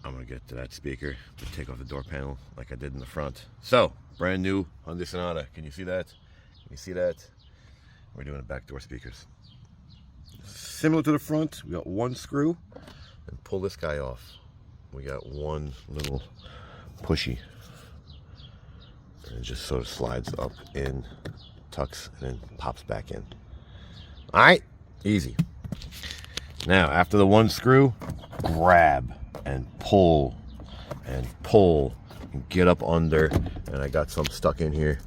I'm gonna get to that speaker to take off the door panel like I did in the front. So, brand new Hyundai Sonata. Can you see that? Can you see that? We're doing back door speakers. Similar to the front, we got one screw, and pull this guy off. We got one little pushy, and it just sort of slides up in, tucks, and then pops back in. All right, easy. Now, after the one screw, grab and pull and get up under, and I got some stuck in here,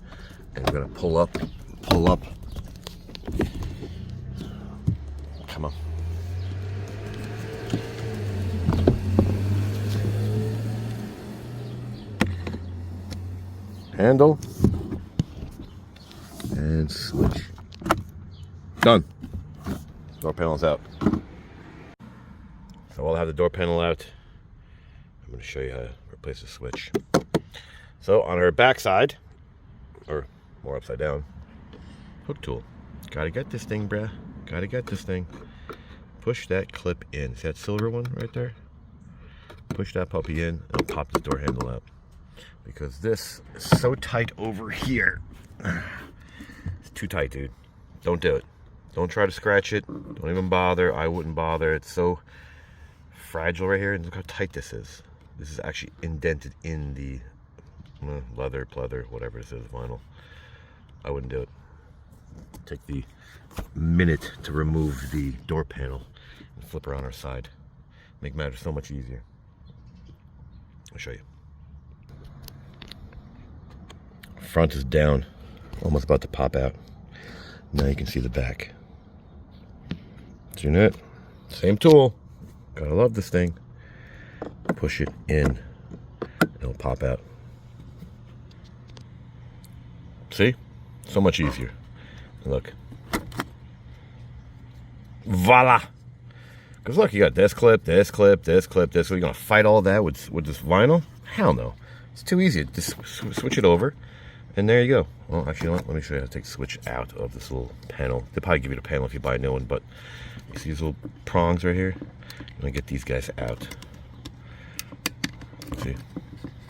and I'm gonna pull up. Come on. Handle and switch. Done. Door panel's out. So while I have the door panel out, I'm going to show you how to replace the switch. So on her back side, or more upside down, hook tool. Gotta get this thing, bruh. Gotta get this thing. Push that clip in. See that silver one right there? Push that puppy in and pop the door handle out. Because this is so tight over here. It's too tight, dude. Don't do it. Don't try to scratch it. Don't even bother. I wouldn't bother. It's so fragile right here. And look how tight this is. This is actually indented in the leather, pleather, whatever this is, vinyl. I wouldn't do it. Take the minute to remove the door panel and flip her on her side. Make matters so much easier. I'll show you. Front is down, almost about to pop out. Now you can see the back. Tune it. Same tool. Gotta love this thing. Push it in. It'll pop out. See? So much easier. Look. Voila! Because look, you got this clip, this clip, this clip, this. So you're gonna fight all that with this vinyl? Hell no. It's too easy. Just switch it over, and there you go. Well, actually, let me show you how to take the switch out of this little panel. They'll probably give you the panel if you buy a new one, but you see these little prongs right here? I'm gonna get these guys out. See?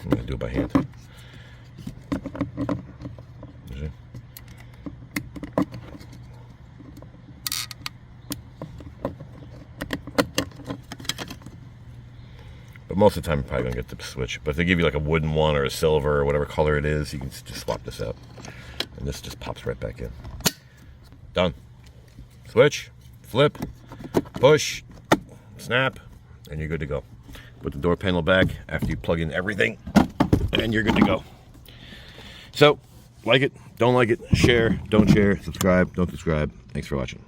I'm gonna do it by hand. See? But most of the time, you're probably gonna get the switch. But if they give you like a wooden one or a silver or whatever color it is, you can just swap this out. And this just pops right back in. Done. Switch, flip, push, snap, and you're good to go. Put the door panel back after you plug in everything, and you're good to go. So, like it, don't like it, share, don't share, subscribe, don't subscribe. Thanks for watching.